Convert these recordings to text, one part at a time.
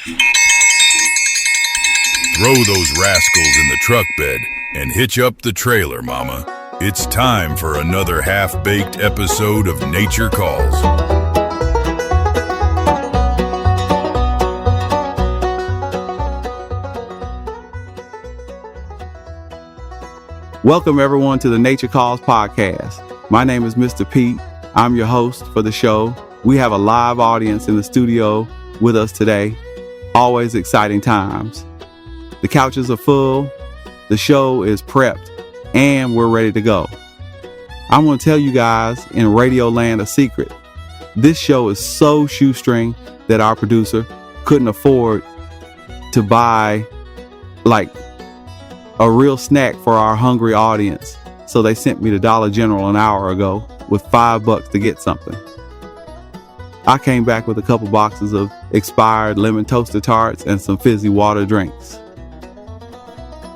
Throw those rascals in the truck bed and hitch up the trailer, Mama. It's time for another half-baked episode of Nature Calls. Welcome everyone to the Nature Calls podcast. My name is Mr. Pete. I'm your host for the show. We have a live audience in the studio with us today. Always exciting times. The couches are full, the show is prepped, and we're ready to go. I'm going to tell you guys in Radio Land a secret. This show is so shoestring that our producer couldn't afford to buy like a real snack for our hungry audience. So they sent me to Dollar General an hour ago with $5 to get something. I came back with a couple boxes of expired lemon toaster tarts and some fizzy water drinks.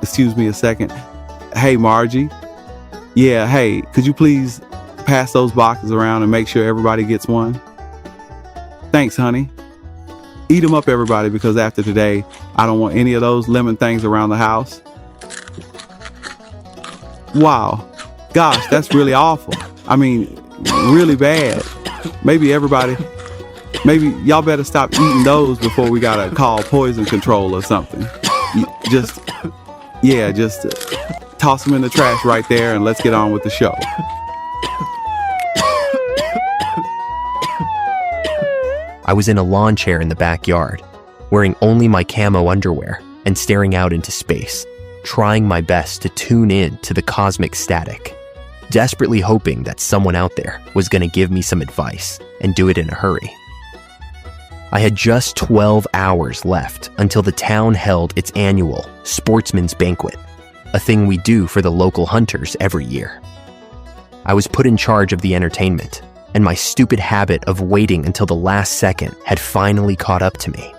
Excuse me a second. Hey, Margie. Yeah, hey, could you please pass those boxes around and make sure everybody gets one? Thanks, honey. Eat them up, everybody, because after today, I don't want any of those lemon things around the house. Wow. Gosh, that's really awful. I mean, really bad. Maybe y'all better stop eating those before we gotta call poison control or something. Just toss them in the trash right there and let's get on with the show. I was in a lawn chair in the backyard, wearing only my camo underwear and staring out into space, trying my best to tune in to the cosmic static, desperately hoping that someone out there was going to give me some advice and do it in a hurry. I had just 12 hours left until the town held its annual Sportsman's Banquet, a thing we do for the local hunters every year. I was put in charge of the entertainment, and my stupid habit of waiting until the last second had finally caught up to me.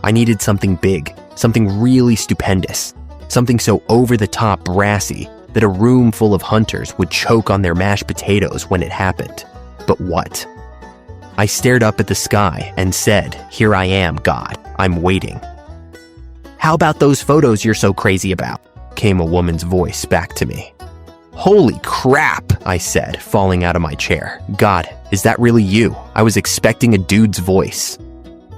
I needed something big, something really stupendous, something so over-the-top brassy that a room full of hunters would choke on their mashed potatoes when it happened. But what? I stared up at the sky and said, "Here I am, God. I'm waiting." "How about those photos you're so crazy about?" came a woman's voice back to me. "Holy crap," I said, falling out of my chair. "God, is that really you? I was expecting a dude's voice."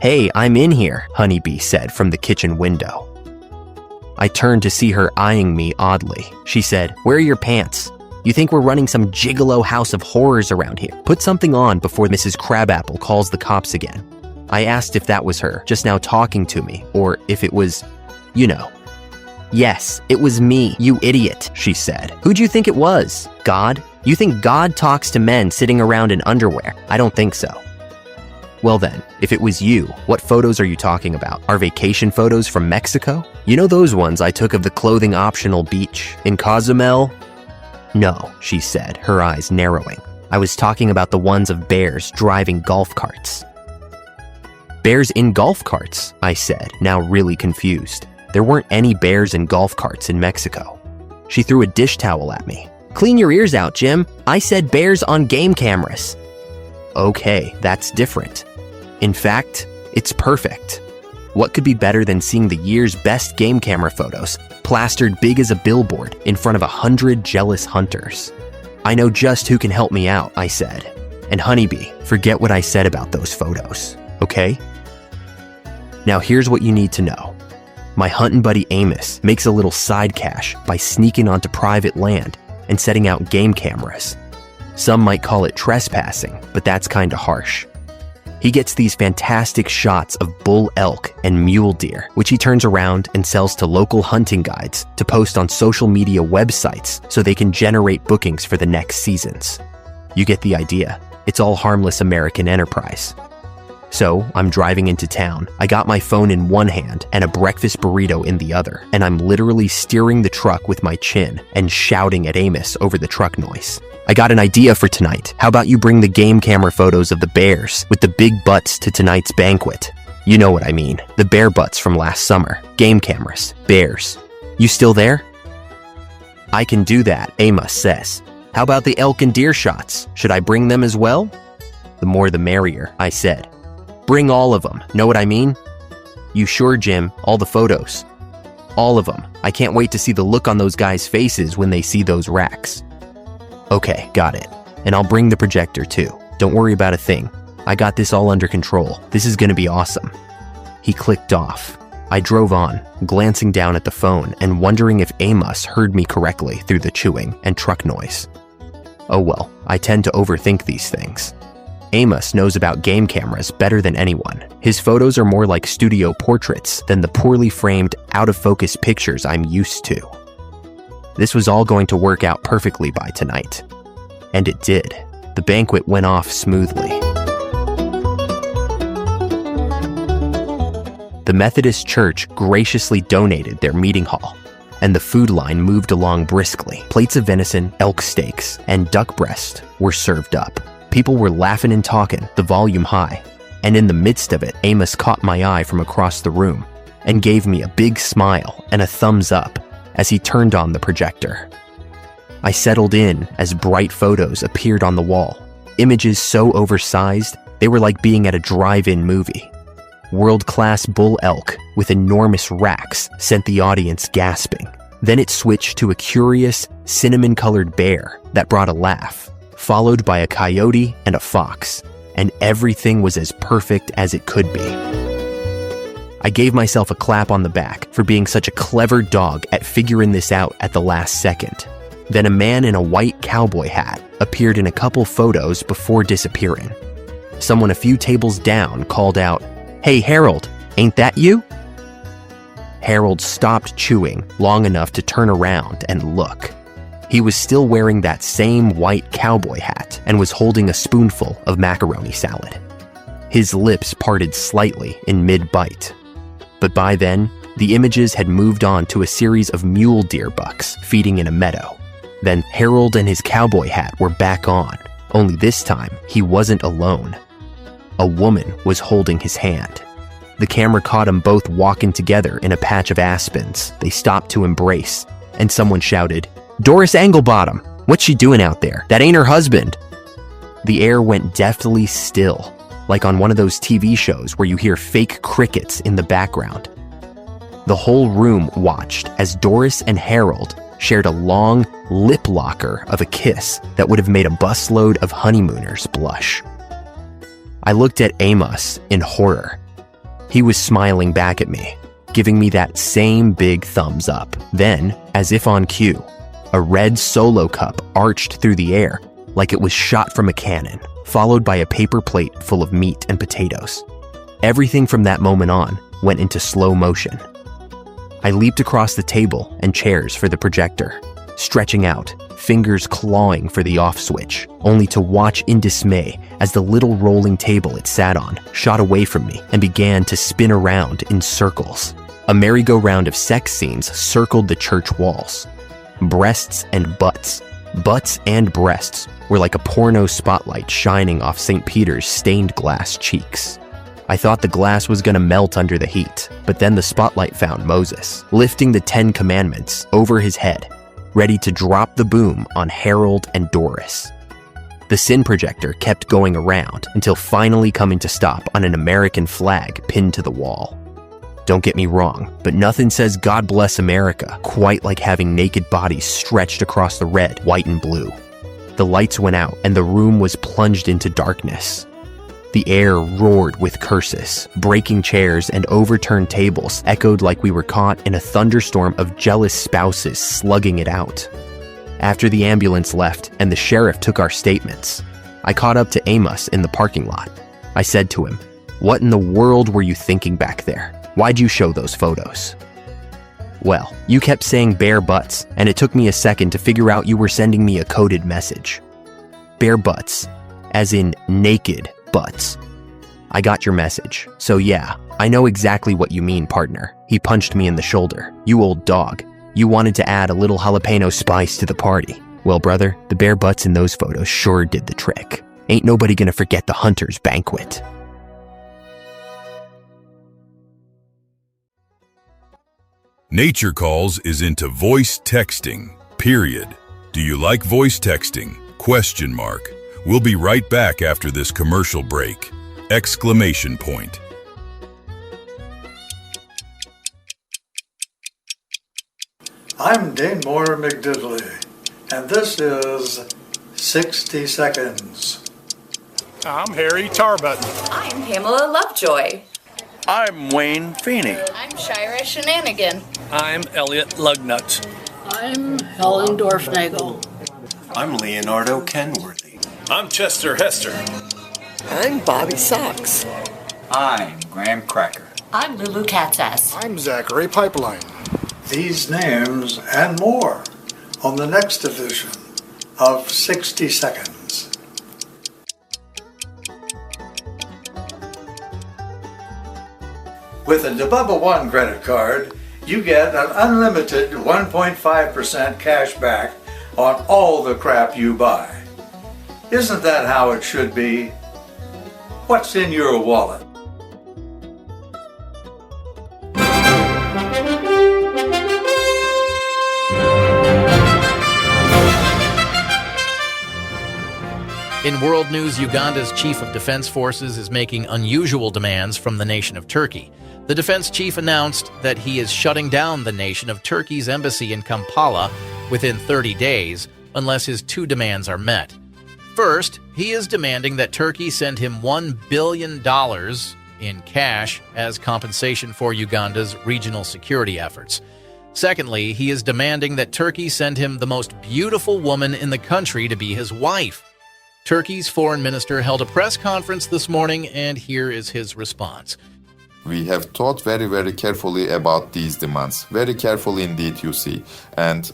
"Hey, I'm in here," Honeybee said from the kitchen window. I turned to see her eyeing me oddly. She said, "Where are your pants? You think we're running some gigolo house of horrors around here? Put something on before Mrs. Crabapple calls the cops again." I asked if that was her just now talking to me, or if it was, you know. "Yes, it was me, you idiot," she said. "Who'd you think it was? God? You think God talks to men sitting around in underwear? I don't think so." "Well then, if it was you, what photos are you talking about? Our vacation photos from Mexico? You know those ones I took of the clothing-optional beach in Cozumel?" "No," she said, her eyes narrowing. "I was talking about the ones of bears driving golf carts." "Bears in golf carts?" I said, now really confused. There weren't any bears in golf carts in Mexico. She threw a dish towel at me. "Clean your ears out, Jim. I said bears on game cameras." "Okay, that's different. In fact, it's perfect. What could be better than seeing the year's best game camera photos plastered big as a billboard in front of 100 jealous hunters? "I know just who can help me out," I said. "And Honeybee, forget what I said about those photos, okay? Now here's what you need to know. My hunting buddy Amos makes a little side cash by sneaking onto private land and setting out game cameras. Some might call it trespassing, but that's kinda harsh. He gets these fantastic shots of bull elk and mule deer, which he turns around and sells to local hunting guides to post on social media websites so they can generate bookings for the next seasons. You get the idea. It's all harmless American enterprise. So I'm driving into town. I got my phone in one hand and a breakfast burrito in the other, and I'm literally steering the truck with my chin and shouting at Amos over the truck noise. "I got an idea for tonight. How about you bring the game camera photos of the bears with the big butts to tonight's banquet? You know what I mean. The bear butts from last summer. Game cameras. Bears. You still there?" "I can do that," Amos says. "How about the elk and deer shots? Should I bring them as well?" "The more the merrier," I said. "Bring all of them. Know what I mean?" You sure, Jim? All the photos? All of them. I can't wait to see the look on those guys' faces when they see those racks. Okay, got it. And I'll bring the projector too. Don't worry about a thing. I got this all under control. This is gonna be awesome. He clicked off. I drove on, glancing down at the phone and wondering if Amos heard me correctly through the chewing and truck noise. Oh well, I tend to overthink these things. Amos knows about game cameras better than anyone. His photos are more like studio portraits than the poorly framed, out-of-focus pictures I'm used to. This was all going to work out perfectly by tonight. And it did. The banquet went off smoothly. The Methodist Church graciously donated their meeting hall, and the food line moved along briskly. Plates of venison, elk steaks, and duck breast were served up. People were laughing and talking, the volume high, and in the midst of it, Amos caught my eye from across the room and gave me a big smile and a thumbs up as he turned on the projector. I settled in as bright photos appeared on the wall, images so oversized they were like being at a drive-in movie. World-class bull elk with enormous racks sent the audience gasping. Then it switched to a curious, cinnamon-colored bear that brought a laugh, followed by a coyote and a fox, and everything was as perfect as it could be. I gave myself a clap on the back for being such a clever dog at figuring this out at the last second. Then a man in a white cowboy hat appeared in a couple photos before disappearing. Someone a few tables down called out, "Hey Harold, ain't that you?" Harold stopped chewing long enough to turn around and look. He was still wearing that same white cowboy hat and was holding a spoonful of macaroni salad. His lips parted slightly in mid-bite. But by then, the images had moved on to a series of mule deer bucks feeding in a meadow. Then Harold and his cowboy hat were back on, only this time he wasn't alone. A woman was holding his hand. The camera caught them both walking together in a patch of aspens. They stopped to embrace, and someone shouted, "Doris Anglebottom, what's she doing out there? That ain't her husband." The air went deftly still, like on one of those TV shows where you hear fake crickets in the background. The whole room watched as Doris and Harold shared a long lip locker of a kiss that would have made a busload of honeymooners blush. I looked at Amos in horror. He was smiling back at me, giving me that same big thumbs up. Then, as if on cue, a red Solo cup arched through the air like it was shot from a cannon, followed by a paper plate full of meat and potatoes. Everything from that moment on went into slow motion. I leaped across the table and chairs for the projector, stretching out, fingers clawing for the off switch, only to watch in dismay as the little rolling table it sat on shot away from me and began to spin around in circles. A merry-go-round of sex scenes circled the church walls. Breasts and butts. Butts and breasts were like a porno spotlight shining off St. Peter's stained glass cheeks. I thought the glass was gonna melt under the heat, but then the spotlight found Moses, lifting the 10 Commandments over his head, ready to drop the boom on Harold and Doris. The sin projector kept going around until finally coming to stop on an American flag pinned to the wall. Don't get me wrong, but nothing says God bless America quite like having naked bodies stretched across the red, white, and blue. The lights went out and the room was plunged into darkness. The air roared with curses. Breaking chairs and overturned tables echoed like we were caught in a thunderstorm of jealous spouses slugging it out. After the ambulance left and the sheriff took our statements, I caught up to Amos in the parking lot. I said to him, "What in the world were you thinking back there? Why'd you show those photos?" "Well, you kept saying bare butts, and it took me a second to figure out you were sending me a coded message. Bare butts, as in naked butts. I got your message. So yeah, I know exactly what you mean, partner." He punched me in the shoulder. "You old dog. You wanted to add a little jalapeno spice to the party. Well, brother, the bare butts in those photos sure did the trick. Ain't nobody gonna forget the hunter's banquet." Nature Calls is into voice texting, period. Do you like voice texting? ? We'll be right back after this commercial break! ! I'm Danemore McDiddley, and this is 60 Seconds. I'm Harry Tarbutton. I'm Pamela Lovejoy. I'm Wayne Feeney. I'm Shira Shenanigan. I'm Elliot Lugnut. I'm Helen Dorfnagel. I'm Leonardo Kenworthy. I'm Chester Hester. I'm Bobby Socks. I'm Graham Cracker. I'm Lulu Catsass. I'm Zachary Pipeline. These names and more on the next edition of 60 Seconds. With a Bubba One credit card, you get an unlimited 1.5% cash back on all the crap you buy. Isn't that how it should be? What's in your wallet? In world news, Uganda's chief of defense forces is making unusual demands from the nation of Turkey. The defense chief announced that he is shutting down the nation of Turkey's embassy in Kampala within 30 days unless his two demands are met. First, he is demanding that Turkey send him $1 billion in cash as compensation for Uganda's regional security efforts. Secondly, he is demanding that Turkey send him the most beautiful woman in the country to be his wife. Turkey's foreign minister held a press conference this morning, and here is his response. We have thought very, very carefully about these demands. Very carefully indeed, you see. And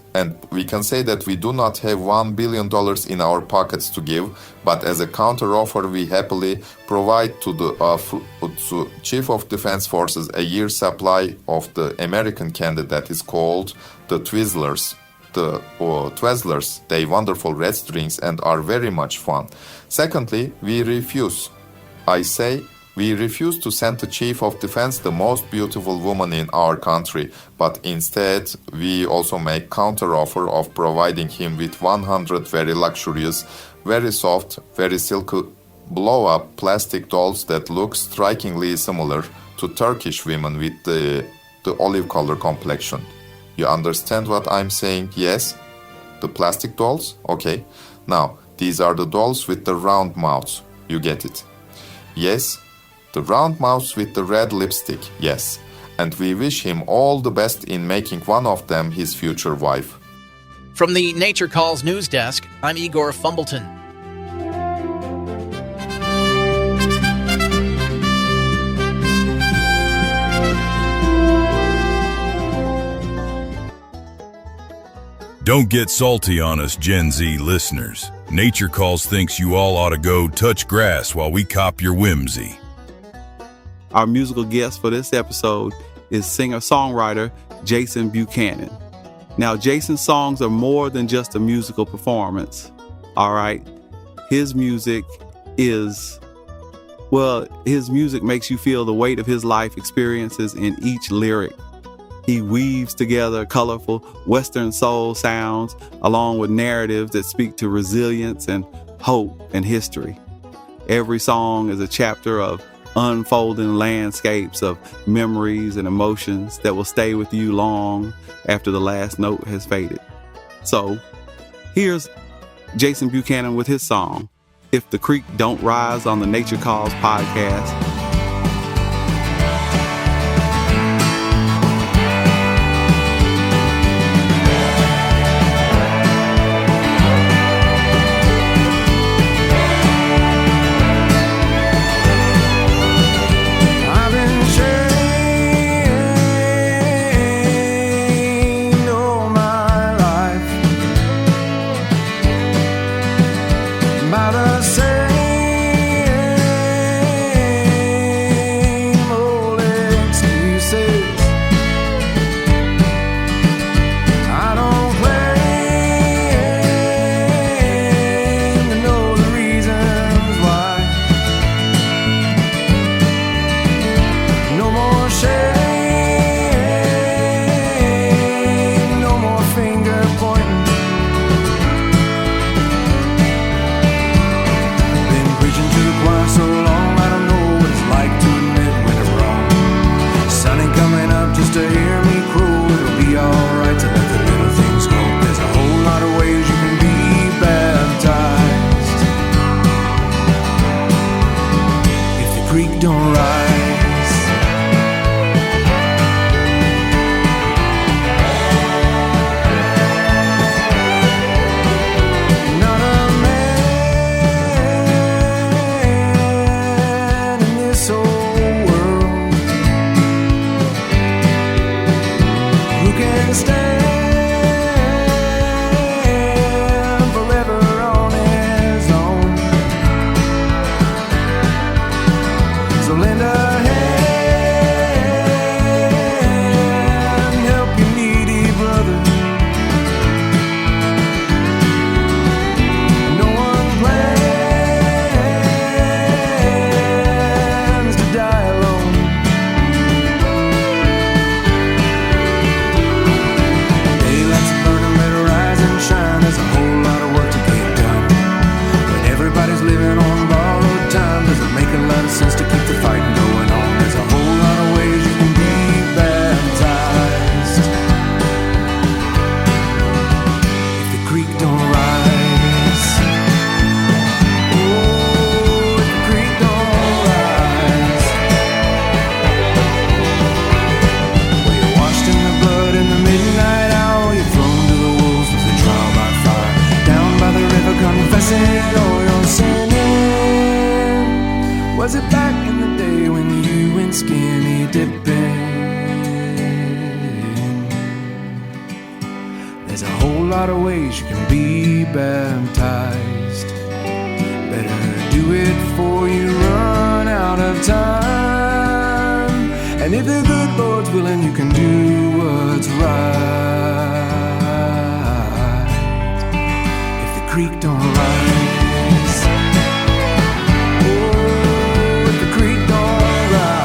we can say that we do not have $1 billion in our pockets to give, but as a counter-offer, we happily provide to the Chief of Defense Forces a year's supply of the American candy that is called the Twizzlers. The Twizzlers, they wonderful red strings and are very much fun. Secondly, we refuse. We refuse to send the Chief of Defense the most beautiful woman in our country, but instead we also make counter-offer of providing him with 100 very luxurious, very soft, very silky blow-up plastic dolls that look strikingly similar to Turkish women with the olive color complexion. You understand what I'm saying? Yes? The plastic dolls? Okay. Now, these are the dolls with the round mouths. You get it? Yes? The round mouths with the red lipstick. Yes. And we wish him all the best in making one of them his future wife. From the Nature Calls news desk, I'm Igor Fumbleton. Don't get salty on us, Gen Z listeners. Nature Calls thinks you all ought to go touch grass while we cop your whimsy. Our musical guest for this episode is singer-songwriter Jason Buchanan. Now, Jason's songs are more than just a musical performance, all right? His music makes you feel the weight of his life experiences in each lyric. He weaves together colorful Western soul sounds along with narratives that speak to resilience and hope and history. Every song is a chapter of unfolding landscapes of memories and emotions that will stay with you long after the last note has faded. So, here's Jason Buchanan with his song, If the Creek Don't Rise, on the Nature Calls podcast. About a saying dipping. There's a whole lot of ways you can be baptized. Better do it before you run out of time. And if the good Lord's willing, you can do what's right. If the creek don't rise, oh, if the creek don't rise.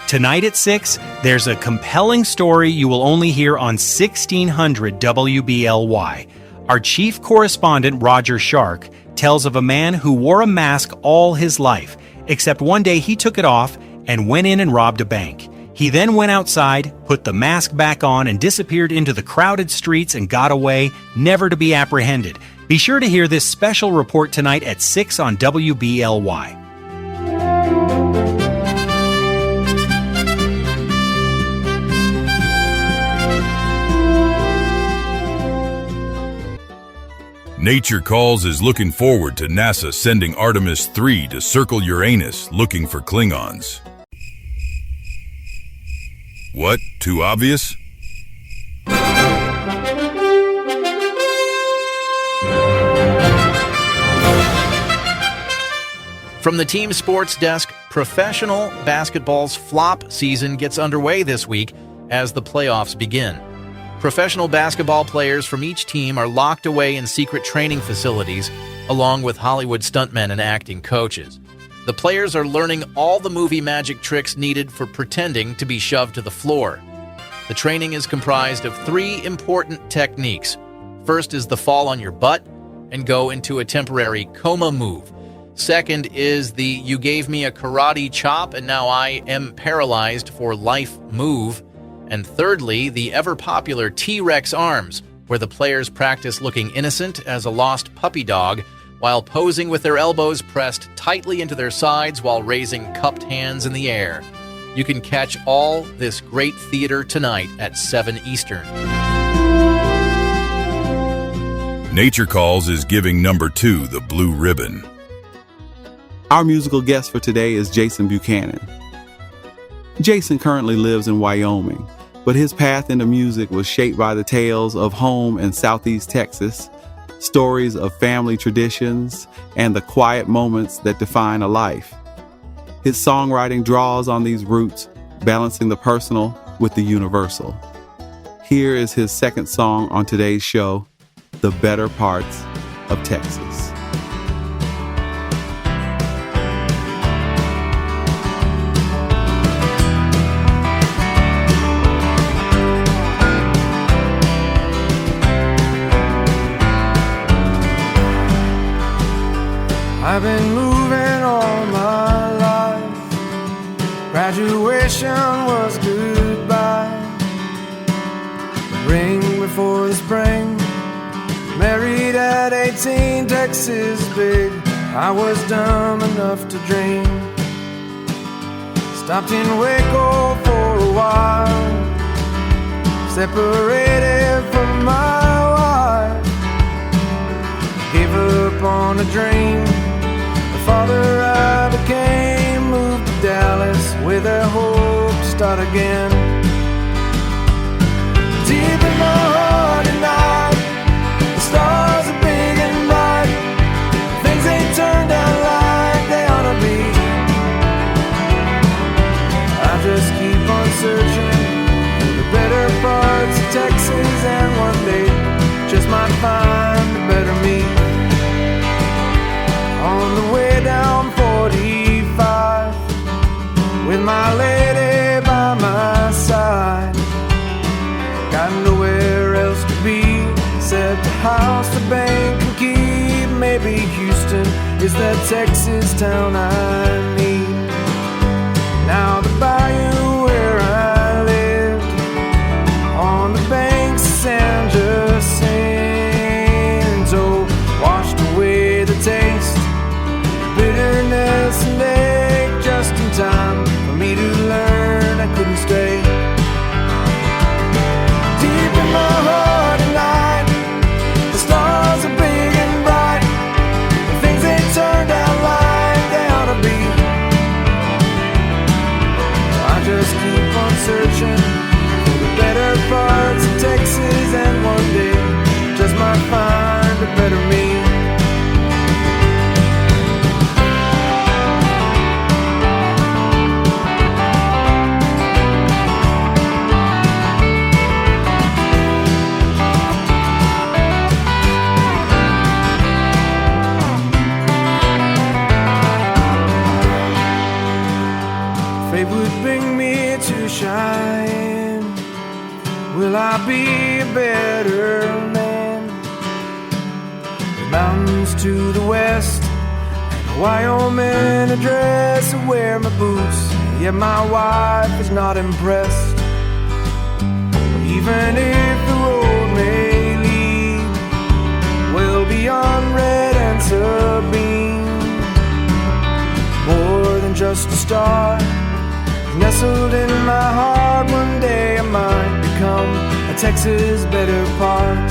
Tonight at 6, there's a compelling story you will only hear on 1600 WBLY. Our chief correspondent, Roger Shark, tells of a man who wore a mask all his life, except one day he took it off and went in and robbed a bank. He then went outside, put the mask back on, and disappeared into the crowded streets and got away, never to be apprehended. Be sure to hear this special report tonight at 6 on WBLY. Nature Calls is looking forward to NASA sending Artemis 3 to circle Uranus looking for Klingons. What? Too obvious? From the team sports desk, professional basketball's flop season gets underway this week as the playoffs begin. Professional basketball players from each team are locked away in secret training facilities, along with Hollywood stuntmen and acting coaches. The players are learning all the movie magic tricks needed for pretending to be shoved to the floor. The training is comprised of 3 important techniques. First is the fall on your butt and go into a temporary coma move. Second is the you gave me a karate chop and now I am paralyzed for life move. And thirdly, the ever-popular T-Rex arms, where the players practice looking innocent as a lost puppy dog while posing with their elbows pressed tightly into their sides while raising cupped hands in the air. You can catch all this great theater tonight at 7 Eastern. Nature Calls is giving number 2 the blue ribbon. Our musical guest for today is Jason Buchanan. Jason currently lives in Wyoming, but his path into music was shaped by the tales of home in Southeast Texas, stories of family traditions, and the quiet moments that define a life. His songwriting draws on these roots, balancing the personal with the universal. Here is his second song on today's show, The Better Parts of Texas. I've been moving all my life. Graduation was goodbye. The ring before the spring. Married at 18, Texas big. I was dumb enough to dream. Stopped in Waco for a while. Separated from my wife. Gave up on a dream. Father I became, moved to Dallas with a hope to start again. Deep in my heart at night, the stars are big and bright. Things ain't turned out like they ought to be. I just keep on searching for the better parts of Texas, and one day just might find a better me. On the way down 45, with my lady by my side. Got nowhere else to be, except a house, the bank can keep. Maybe Houston is that Texas town I need. Now the bayou where on searching for the better parts of Texas, and one day just might find a better me. Fate would bring me to Cheyenne. Will I be a better man? The mountains to the west, and a Wyoming address to wear my boots. Yet my wife is not impressed. Even if the road may lead well beyond Red and Sabine, more than just a star nestled in my heart, one day I might become a Texas better part.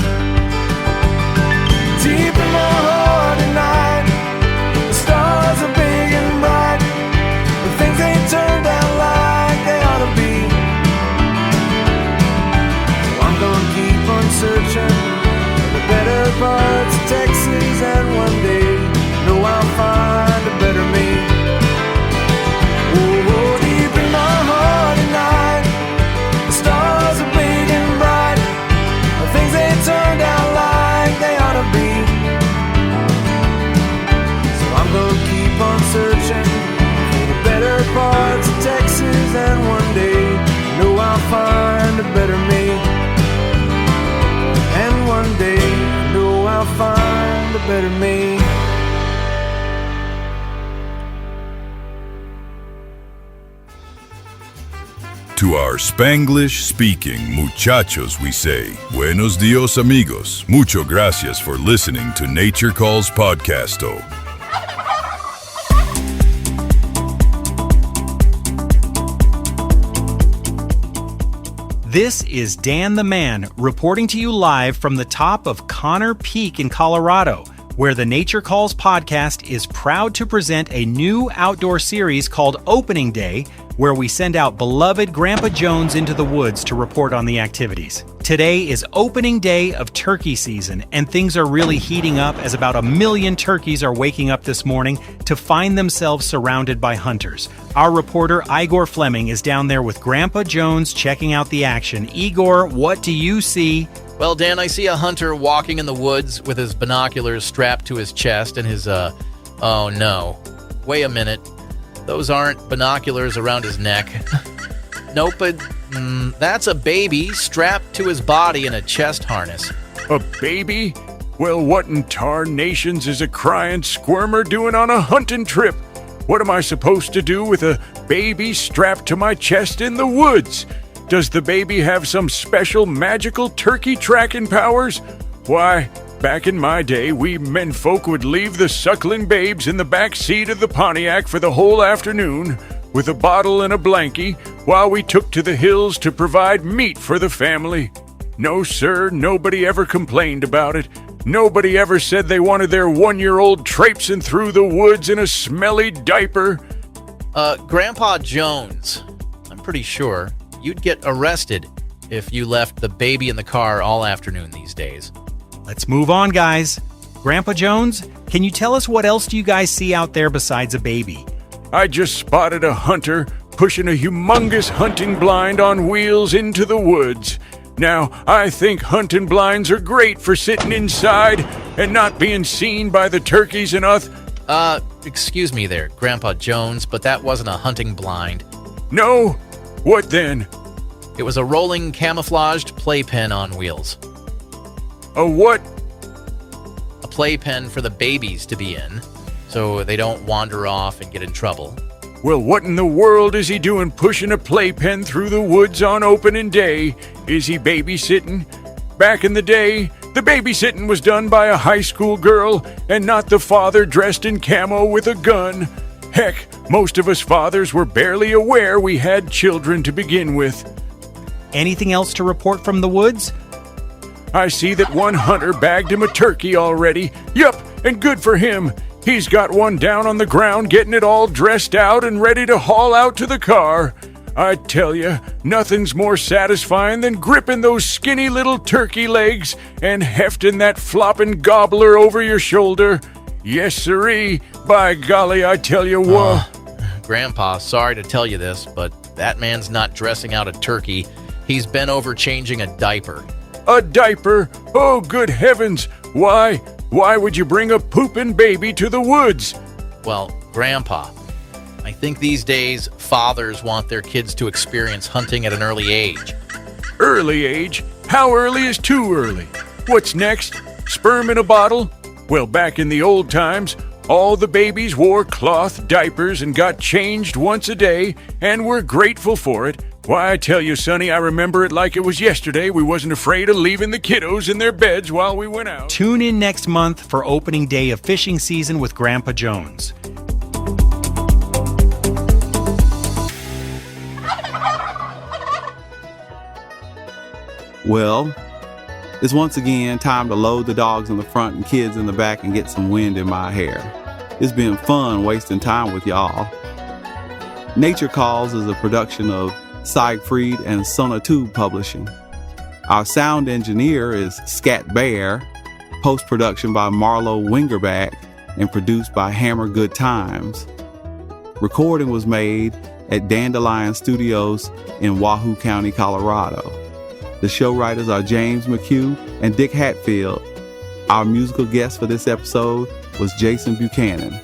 Deep in my heart at night, the stars are big and bright, but things ain't turned out like they ought to be. So I'm gonna keep on searching for the better parts of Texas, and one day know I'll find a better me. Turned out like they ought to be. So I'm gonna keep on searching for the better parts of Texas, and one day know I'll find a better me. And one day know I'll find a better me. To our Spanglish-speaking muchachos, we say, Buenos dios, amigos. Mucho gracias for listening to Nature Calls Podcasto. This is Dan the Man reporting to you live from the top of Connor Peak in Colorado, where the Nature Calls podcast is proud to present a new outdoor series called Opening Day, where we send out beloved Grandpa Jones into the woods to report on the activities. Today is opening day of turkey season, and things are really heating up as about 1 million turkeys are waking up this morning to find themselves surrounded by hunters. Our reporter Igor Fleming is down there with Grandpa Jones checking out the action. Igor, what do you see? Well, Dan, I see a hunter walking in the woods with his binoculars strapped to his chest and his, oh no. Wait a minute. Those aren't binoculars around his neck. Nope, but that's a baby strapped to his body in a chest harness. A baby? Well, what in tarnations is a crying squirmer doing on a hunting trip? What am I supposed to do with a baby strapped to my chest in the woods? Does the baby have some special magical turkey tracking powers? Why, back in my day, we menfolk would leave the suckling babes in the back seat of the Pontiac for the whole afternoon with a bottle and a blankie while we took to the hills to provide meat for the family. No, sir, nobody ever complained about it. Nobody ever said they wanted their 1-year-old traipsing through the woods in a smelly diaper. Grandpa Jones, I'm pretty sure you'd get arrested if you left the baby in the car all afternoon these days. Let's move on, guys. Grandpa Jones, can you tell us what else do you guys see out there besides a baby? I just spotted a hunter pushing a humongous hunting blind on wheels into the woods. Now, I think hunting blinds are great for sitting inside and not being seen by the turkeys and us. Excuse me there, Grandpa Jones, but that wasn't a hunting blind. No? What then? It was a rolling camouflaged playpen on wheels. A what? A playpen for the babies to be in, so they don't wander off and get in trouble. Well, what in the world is he doing pushing a playpen through the woods on opening day? Is he babysitting? Back in the day, the babysitting was done by a high school girl and not the father dressed in camo with a gun. Heck, most of us fathers were barely aware we had children to begin with. Anything else to report from the woods? I see that one hunter bagged him a turkey already. Yup, and good for him. He's got one down on the ground getting it all dressed out and ready to haul out to the car. I tell you, nothing's more satisfying than gripping those skinny little turkey legs and hefting that flopping gobbler over your shoulder. Yes, sirree. By golly, I tell you what. Grandpa, sorry to tell you this, but that man's not dressing out a turkey. He's been over changing a diaper. A diaper? Oh, good heavens! Why would you bring a pooping baby to the woods? Well, Grandpa, I think these days fathers want their kids to experience hunting at an early age. Early age? How early is too early? What's next? Sperm in a bottle? Well, back in the old times, all the babies wore cloth diapers and got changed once a day, and were grateful for it. Why, I tell you, Sonny, I remember it like it was yesterday. We wasn't afraid of leaving the kiddos in their beds while we went out. Tune in next month for opening day of fishing season with Grandpa Jones. Well, it's once again time to load the dogs in the front and kids in the back and get some wind in my hair. It's been fun wasting time with y'all. Nature Calls is a production of Siegfried and Sonatube Publishing. Our sound engineer is Scat Bear, post-production by Marlo Wingerback, and produced by Hammer Good Times. Recording was made at Dandelion Studios in Wahoo County, Colorado. The show writers are James McHugh and Dick Hatfield. Our musical guest for this episode was Jason Buchanan.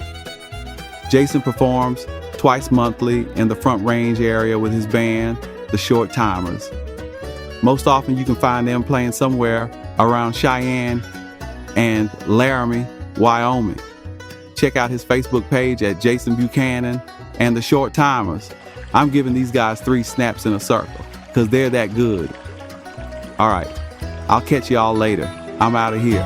Jason performs twice monthly in the Front Range area with his band, The Short Timers. Most often you can find them playing somewhere around Cheyenne and Laramie, Wyoming. Check out his Facebook page at Jason Buchanan and The Short Timers. I'm giving these guys 3 snaps in a circle because they're that good. All right, I'll catch y'all later. I'm out of here.